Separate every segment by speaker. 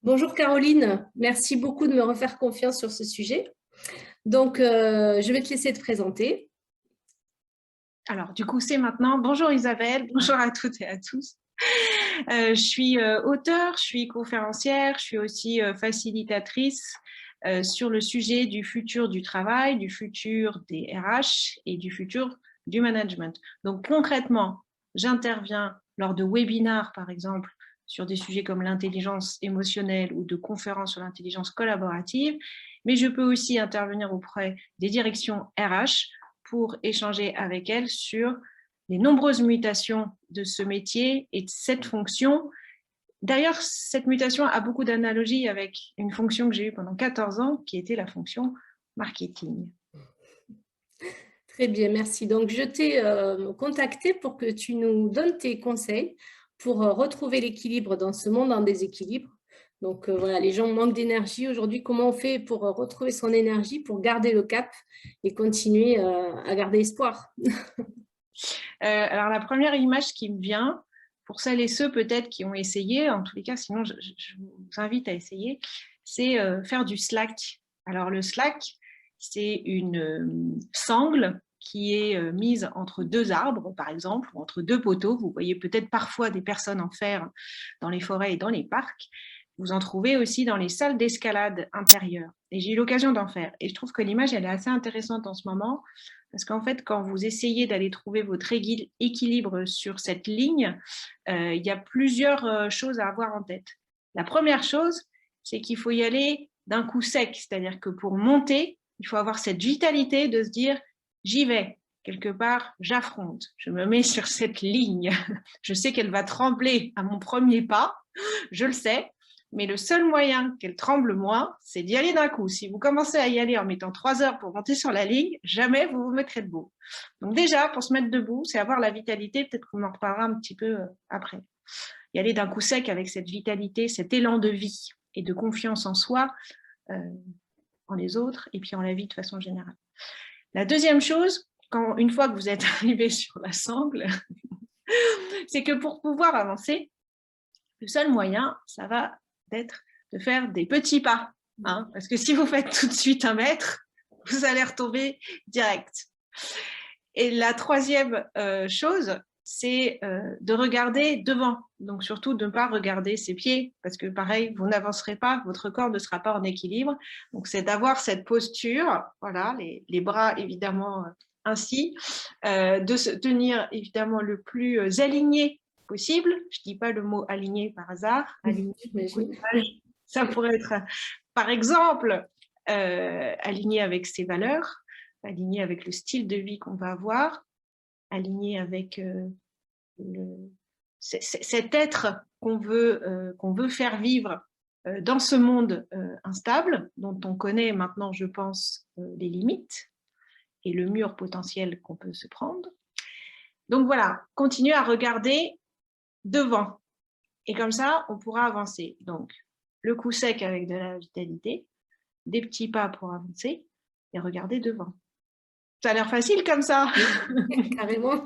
Speaker 1: Bonjour Caroline, merci beaucoup de me refaire confiance sur ce sujet. Donc, je vais te laisser te présenter.
Speaker 2: Alors, du coup, c'est maintenant. Bonjour Isabelle, bonjour à toutes et à tous. Je suis auteure, je suis conférencière, je suis aussi facilitatrice sur le sujet du futur du travail, du futur des RH et du futur du management. Donc, concrètement, j'interviens lors de webinars, par exemple, sur des sujets comme l'intelligence émotionnelle ou de conférences sur l'intelligence collaborative, mais je peux aussi intervenir auprès des directions RH pour échanger avec elles sur les nombreuses mutations de ce métier et de cette fonction. D'ailleurs, cette mutation a beaucoup d'analogies avec une fonction que j'ai eue pendant 14 ans, qui était la fonction marketing.
Speaker 1: Très bien, merci. Donc, je t'ai contacté pour que tu nous donnes tes conseils pour retrouver l'équilibre dans ce monde en déséquilibre. Donc, voilà, les gens manquent d'énergie. Aujourd'hui, comment on fait pour retrouver son énergie, pour garder le cap et continuer à garder espoir?
Speaker 2: Alors, la première image qui me vient, pour celles et ceux peut-être qui ont essayé, en tous les cas, sinon je vous invite à essayer, c'est faire du slack. Alors, le slack, c'est une sangle qui est mise entre deux arbres, par exemple, ou entre deux poteaux. Vous voyez peut-être parfois des personnes en fer dans les forêts et dans les parcs. Vous en trouvez aussi dans les salles d'escalade intérieures. Et j'ai eu l'occasion d'en faire. Et je trouve que l'image, elle est assez intéressante en ce moment, parce qu'en fait, quand vous essayez d'aller trouver votre équilibre sur cette ligne, il y a plusieurs choses à avoir en tête. La première chose, c'est qu'il faut y aller d'un coup sec, c'est-à-dire que pour monter, il faut avoir cette vitalité de se dire « j'y vais ». Quelque part, j'affronte, je me mets sur cette ligne. Je sais qu'elle va trembler à mon premier pas, je le sais, mais le seul moyen qu'elle tremble moins, c'est d'y aller d'un coup. Si vous commencez à y aller en mettant 3 heures pour monter sur la ligne, jamais vous vous mettrez debout. Donc déjà, pour se mettre debout, c'est avoir la vitalité, peut-être qu'on en reparlera un petit peu après. Y aller d'un coup sec avec cette vitalité, cet élan de vie et de confiance en soi, en les autres, et puis en la vie de façon générale. La deuxième chose, une fois que vous êtes arrivé sur la sangle, c'est que pour pouvoir avancer, le seul moyen, ça va être de faire des petits pas. Hein, parce que si vous faites tout de suite 1 mètre, vous allez retomber direct. Et la troisième chose, c'est de regarder devant. Donc surtout de ne pas regarder ses pieds, parce que pareil, vous n'avancerez pas, votre corps ne sera pas en équilibre. Donc c'est d'avoir cette posture, voilà, les bras évidemment ainsi, de se tenir évidemment le plus aligné possible. Je ne dis pas le mot aligné par hasard. Aligné, ça pourrait être, par exemple, aligné avec ses valeurs, aligné avec le style de vie qu'on va avoir, aligné avec cet être qu'on veut faire vivre dans ce monde instable, dont on connaît maintenant, je pense, les limites et le mur potentiel qu'on peut se prendre. Donc voilà, continuez à regarder devant. Et comme ça, on pourra avancer. Donc, le coup sec avec de la vitalité, des petits pas pour avancer et regarder devant. Ça a l'air facile comme ça.
Speaker 1: Carrément.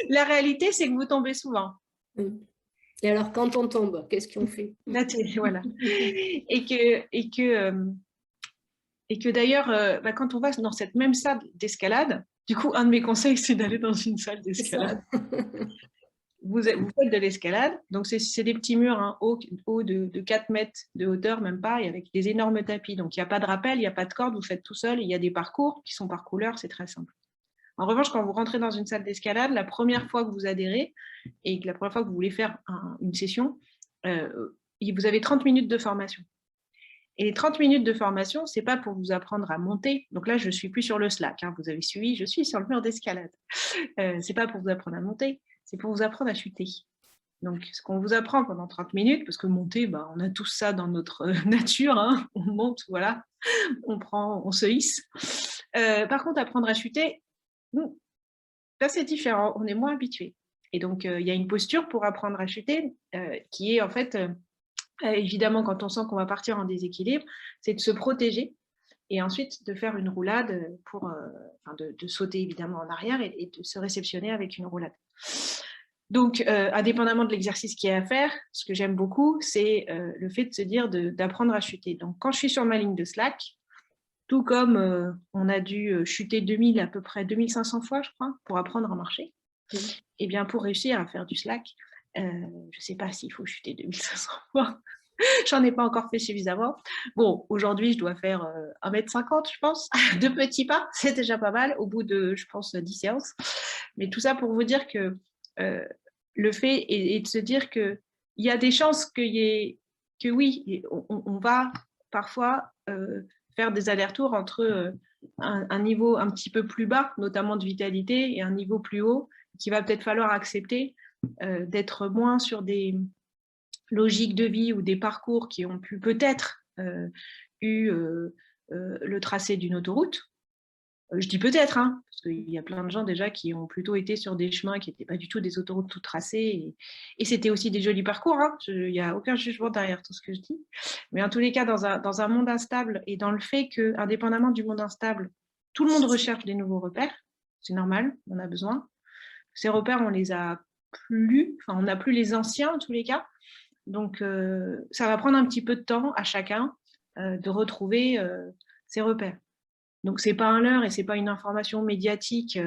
Speaker 2: La réalité, c'est que vous tombez souvent.
Speaker 1: Et alors, quand on tombe, qu'est-ce qu'on fait?
Speaker 2: Voilà. Et que d'ailleurs, quand on va dans cette même salle d'escalade, du coup, un de mes conseils, c'est d'aller dans une salle d'escalade. Vous faites de l'escalade, donc c'est des petits murs hein, hauts de 4 mètres de hauteur, même pas, et avec des énormes tapis. Donc, il n'y a pas de rappel, il n'y a pas de corde, vous faites tout seul. Il y a des parcours qui sont par couleur, c'est très simple. En revanche, quand vous rentrez dans une salle d'escalade, la première fois que vous adhérez et que la première fois que vous voulez faire une session, vous avez 30 minutes de formation. Et les 30 minutes de formation, ce n'est pas pour vous apprendre à monter. Donc là, je ne suis plus sur le Slack. Hein, vous avez suivi, je suis sur le mur d'escalade. Ce n'est pas pour vous apprendre à monter, c'est pour vous apprendre à chuter. Donc, ce qu'on vous apprend pendant 30 minutes, parce que monter, on a tout ça dans notre nature, hein, on monte, voilà, on se hisse. Par contre, apprendre à chuter, là, c'est différent, on est moins habitué. Et donc, il y a une posture pour apprendre à chuter qui est en fait, évidemment, quand on sent qu'on va partir en déséquilibre, c'est de se protéger et ensuite de faire une roulade pour, de sauter évidemment en arrière et de se réceptionner avec une roulade. Donc, indépendamment de l'exercice qu'il y a à faire, ce que j'aime beaucoup, c'est le fait de se dire d'apprendre à chuter. Donc, quand je suis sur ma ligne de slack, tout comme on a dû chuter à peu près 2500 fois, je crois, pour apprendre à marcher, et bien pour réussir à faire du slack, je ne sais pas s'il faut chuter 2500 fois. J'en ai pas encore fait suffisamment. Bon, aujourd'hui, je dois faire 1,50 m, je pense, de petits pas. C'est déjà pas mal au bout de, je pense, 10 séances. Mais tout ça pour vous dire que le fait est de se dire qu'il y a des chances que oui, on va parfois faire des allers-retours entre un niveau un petit peu plus bas, notamment de vitalité, et un niveau plus haut, qu'il va peut-être falloir accepter d'être moins sur des logiques de vie ou des parcours qui ont pu peut-être eu le tracé d'une autoroute. Je dis peut-être, hein, parce qu'il y a plein de gens déjà qui ont plutôt été sur des chemins qui n'étaient pas du tout des autoroutes tout tracées, et c'était aussi des jolis parcours, hein. Il n'y a aucun jugement derrière tout ce que je dis. Mais en tous les cas, dans un monde instable, et dans le fait que, indépendamment du monde instable, tout le monde recherche des nouveaux repères, c'est normal, on a besoin. Ces repères, on les a plus, enfin, on n'a plus les anciens en tous les cas. Donc, ça va prendre un petit peu de temps à chacun de retrouver ses repères. Donc, ce n'est pas un leurre et ce n'est pas une information médiatique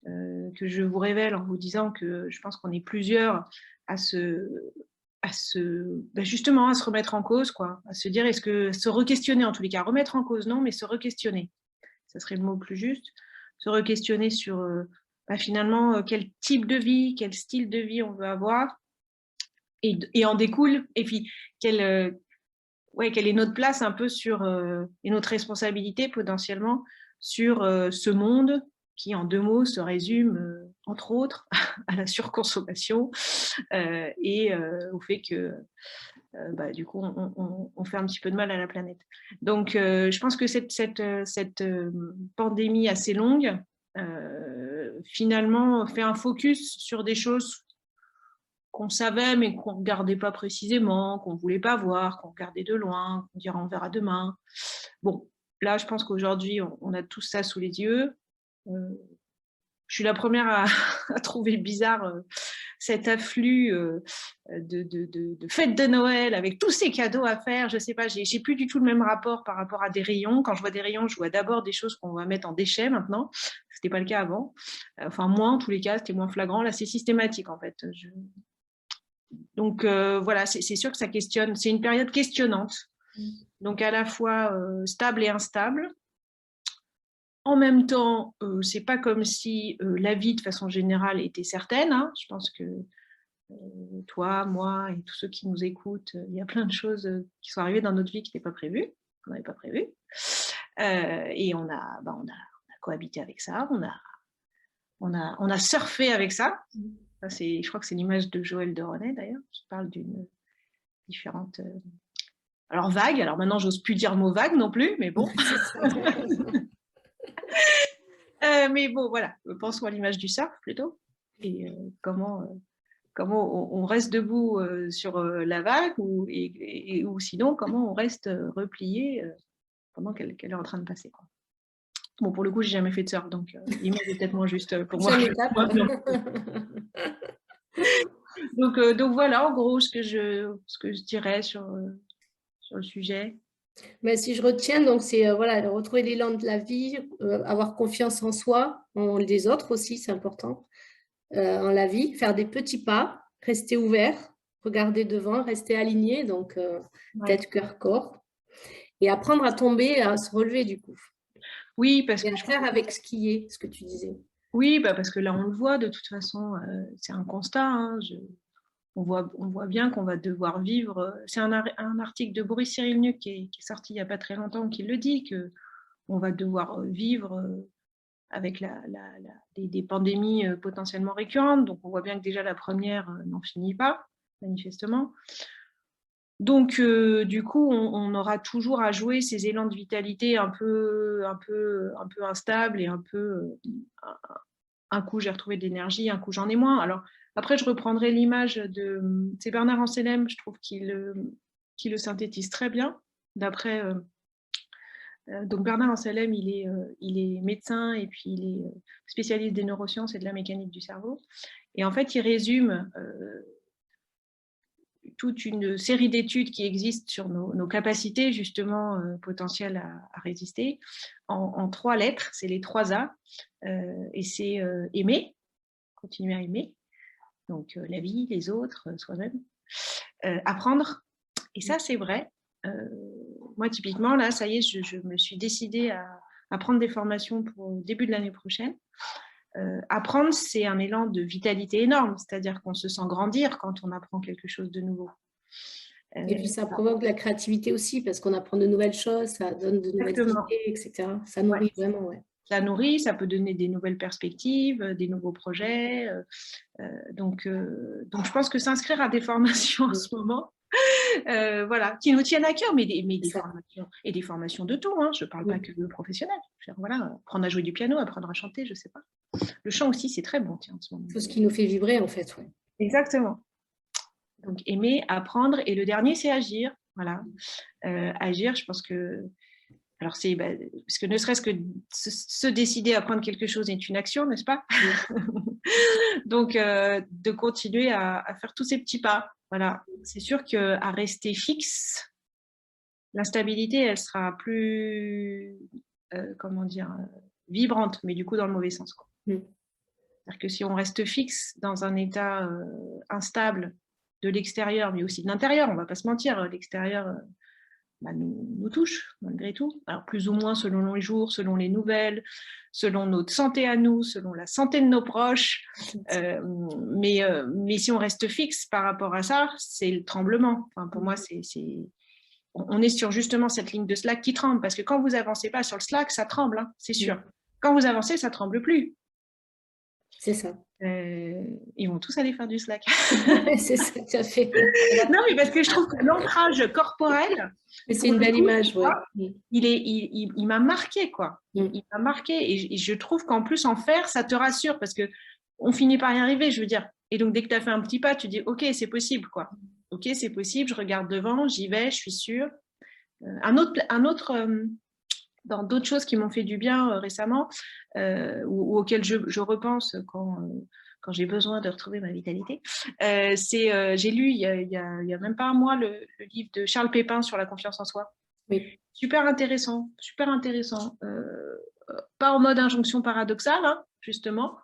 Speaker 2: que je vous révèle en vous disant que je pense qu'on est plusieurs justement à se remettre en cause, quoi, à se dire, se re-questionner en tous les cas, remettre en cause non, mais se re-questionner, ça serait le mot plus juste, se re-questionner sur finalement quel type de vie, quel style de vie on veut avoir, et en découle, et puis quelle est notre place un peu et notre responsabilité potentiellement sur ce monde qui, en 2 mots, se résume, entre autres, à la surconsommation et au fait que, du coup, on fait un petit peu de mal à la planète. Donc, je pense que cette pandémie assez longue, finalement, fait un focus sur des choses qu'on savait, mais qu'on ne regardait pas précisément, qu'on ne voulait pas voir, qu'on regardait de loin, qu'on dirait on verra demain. Bon, là, je pense qu'aujourd'hui, on a tout ça sous les yeux. Je suis la première à trouver bizarre cet afflux de fêtes de Noël avec tous ces cadeaux à faire. Je ne sais pas, j'ai plus du tout le même rapport par rapport à des rayons. Quand je vois des rayons, je vois d'abord des choses qu'on va mettre en déchets maintenant. Ce n'était pas le cas avant. Enfin, moins en tous les cas, c'était moins flagrant. Là, c'est systématique en fait. Donc voilà, c'est sûr que ça questionne, c'est une période questionnante, donc à la fois stable et instable. En même temps, c'est pas comme si la vie de façon générale était certaine, hein. Je pense que toi, moi et tous ceux qui nous écoutent, il y a plein de choses qui sont arrivées dans notre vie qui n'étaient pas prévues, qu'on n'avait pas prévues. Et on a cohabité avec ça, on a surfé avec ça. Je crois que c'est l'image de Joël de René d'ailleurs, qui parle d'une différente alors vague, alors maintenant j'ose plus dire mot vague non plus, mais bon. Mais bon, voilà, pensons à l'image du surf plutôt, et comment on reste debout sur la vague, ou sinon comment on reste replié pendant qu'elle est en train de passer, quoi. Bon, pour le coup, j'ai jamais fait de surf, donc l'image est peut-être moins juste pour moi. Donc voilà, en gros, ce que je dirais sur le sujet.
Speaker 1: Mais si je retiens, donc c'est voilà, retrouver l'élan de la vie, avoir confiance en soi, en les autres aussi, c'est important, en la vie, faire des petits pas, rester ouvert, regarder devant, rester aligné, donc tête, cœur, corps, et apprendre à tomber, à se relever du coup.
Speaker 2: Oui, parce
Speaker 1: et
Speaker 2: que
Speaker 1: à faire avec ce qui est, ce que tu disais.
Speaker 2: Oui, parce que là, on le voit, de toute façon, c'est un constat, hein, on voit bien qu'on va devoir vivre. C'est un article de Boris Cyrulnik qui est sorti il n'y a pas très longtemps qui le dit, qu'on va devoir vivre avec des pandémies potentiellement récurrentes. Donc on voit bien que déjà la première n'en finit pas, manifestement. Donc du coup, on aura toujours à jouer ces élans de vitalité un peu instables, et un coup j'ai retrouvé de l'énergie, un coup j'en ai moins. Alors après, je reprendrai l'image c'est Bernard Anselem, je trouve qu'il le synthétise très bien. D'après donc Bernard Anselem, il est médecin et puis il est spécialiste des neurosciences et de la mécanique du cerveau. Et en fait, il résume toute une série d'études qui existent sur nos capacités justement potentielles à résister en 3 lettres, c'est les 3 A, et c'est aimer, continuer à aimer, donc la vie, les autres, soi-même, apprendre, et ça c'est vrai. Moi typiquement là, ça y est, je me suis décidée à prendre des formations pour le début de l'année prochaine. Apprendre, c'est un élan de vitalité énorme, c'est-à-dire qu'on se sent grandir quand on apprend quelque chose de nouveau.
Speaker 1: Et puis ça provoque de la créativité aussi, parce qu'on apprend de nouvelles choses, ça donne de nouvelles idées, etc. Ça nourrit vraiment, ouais.
Speaker 2: Ça nourrit, ça peut donner des nouvelles perspectives, des nouveaux projets. Donc, je pense que s'inscrire à des formations en ce moment, voilà, qui nous tiennent à cœur, mais des formations, et des formations de tout, hein, je ne parle pas que de professionnels. Voilà, apprendre à jouer du piano, apprendre à chanter, je ne sais pas. Le chant aussi, c'est très bon, tiens, en ce moment.
Speaker 1: Tout ce qui nous fait vibrer, en fait. Ouais.
Speaker 2: Exactement. Donc, aimer, apprendre. Et le dernier, c'est agir. Voilà. Agir, je pense que... Alors, c'est... parce que ne serait-ce que se décider à apprendre quelque chose est une action, n'est-ce pas? Donc, de continuer à faire tous ces petits pas. Voilà. C'est sûr qu'à rester fixe, l'instabilité, elle sera plus... comment dire, vibrante, mais du coup dans le mauvais sens, quoi. C'est-à-dire que si on reste fixe dans un état instable de l'extérieur, mais aussi de l'intérieur, on ne va pas se mentir, l'extérieur nous touche malgré tout. Alors plus ou moins selon les jours, selon les nouvelles, selon notre santé à nous, selon la santé de nos proches. Mais si on reste fixe par rapport à ça, c'est le tremblement. Enfin, pour moi, on est sur justement cette ligne de Slack qui tremble, parce que quand vous avancez pas sur le Slack, ça tremble, hein, c'est sûr. Quand vous avancez, ça tremble plus.
Speaker 1: C'est ça.
Speaker 2: Ils vont tous aller faire du Slack.
Speaker 1: C'est ça, tout à fait.
Speaker 2: Non, mais parce que je trouve que l'ancrage corporel,
Speaker 1: c'est une belle image, ouais.
Speaker 2: Il m'a marqué, quoi. Il m'a marqué, et je trouve qu'en plus en faire, ça te rassure, parce que on finit par y arriver, je veux dire. Et donc dès que tu as fait un petit pas, tu dis ok, c'est possible, quoi. Ok, c'est possible, je regarde devant, j'y vais, je suis sûre. Un autre dans d'autres choses qui m'ont fait du bien récemment, ou auxquelles je repense quand j'ai besoin de retrouver ma vitalité, j'ai lu il y a même pas un mois le livre de Charles Pépin sur la confiance en soi.
Speaker 1: Oui.
Speaker 2: Super intéressant, super intéressant. Pas en mode injonction paradoxale, hein, justement.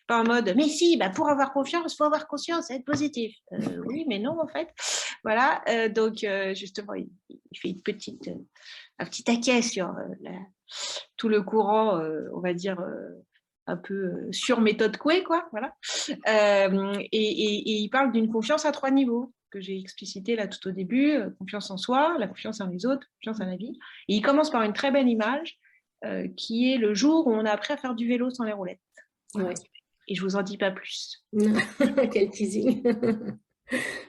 Speaker 2: Pas en mode, mais si, pour avoir confiance, il faut avoir conscience et être positif. Oui, mais non, en fait. Voilà, donc justement, il fait un petit taquet sur tout le courant, on va dire, un peu sur méthode Coué, quoi. Voilà. Et il parle d'une confiance à 3 niveaux, que j'ai explicité là tout au début, confiance en soi, la confiance en les autres, confiance en la vie. Et il commence par une très belle image, qui est le jour où on a appris à faire du vélo sans les roulettes.
Speaker 1: Ouais.
Speaker 2: Et je vous en dis pas plus.
Speaker 1: Quel teasing.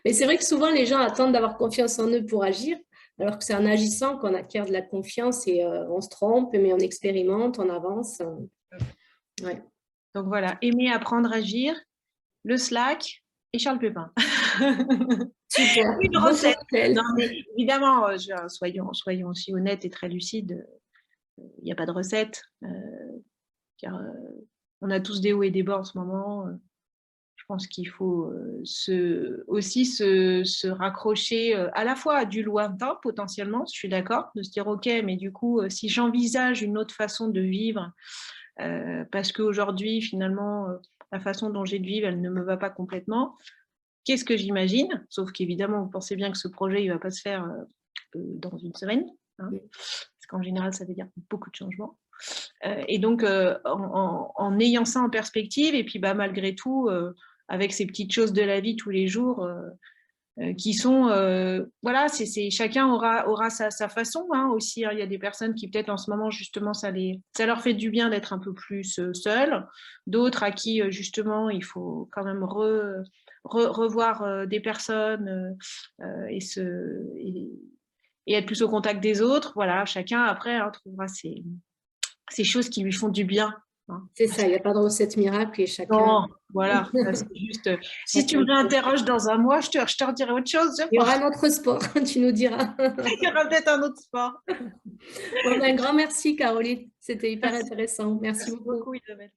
Speaker 1: Mais c'est vrai que souvent les gens attendent d'avoir confiance en eux pour agir, alors que c'est en agissant qu'on acquiert de la confiance, et on se trompe, mais on expérimente, on avance. Ouais.
Speaker 2: Donc voilà, aimer, apprendre, agir, le Slack et Charles Pépin.
Speaker 1: Super.
Speaker 2: Une recette. Non, mais évidemment, soyons aussi honnêtes et très lucides. Il n'y a pas de recette, car on a tous des hauts et des bas en ce moment. Je pense qu'il faut aussi se raccrocher à la fois à du lointain potentiellement, je suis d'accord, de se dire ok, mais du coup, si j'envisage une autre façon de vivre, parce qu'aujourd'hui, finalement, la façon dont j'ai de vivre, elle ne me va pas complètement, qu'est-ce que j'imagine? Sauf qu'évidemment, vous pensez bien que ce projet, il ne va pas se faire dans une semaine, hein, parce qu'en général, ça veut dire beaucoup de changements. Et donc, en ayant ça en perspective, et puis malgré tout, avec ces petites choses de la vie tous les jours, qui sont, voilà, chacun aura sa façon, hein, aussi. Hein. Il y a des personnes qui peut-être en ce moment, justement, ça leur fait du bien d'être un peu plus seules, d'autres à qui, justement, il faut quand même revoir des personnes et être plus au contact des autres. Voilà, chacun, après, hein, trouvera ces choses qui lui font du bien. Hein.
Speaker 1: C'est ça, il n'y a pas de recette miracle et chacun...
Speaker 2: Non, voilà, c'est juste... si tu me réinterroges dans un mois, je te redirai autre chose.
Speaker 1: Il y aura un autre sport, tu nous diras.
Speaker 2: Il y aura peut-être un autre sport.
Speaker 1: Bon, un grand merci, Caroline. C'était hyper intéressant. Merci beaucoup,
Speaker 2: Isabelle.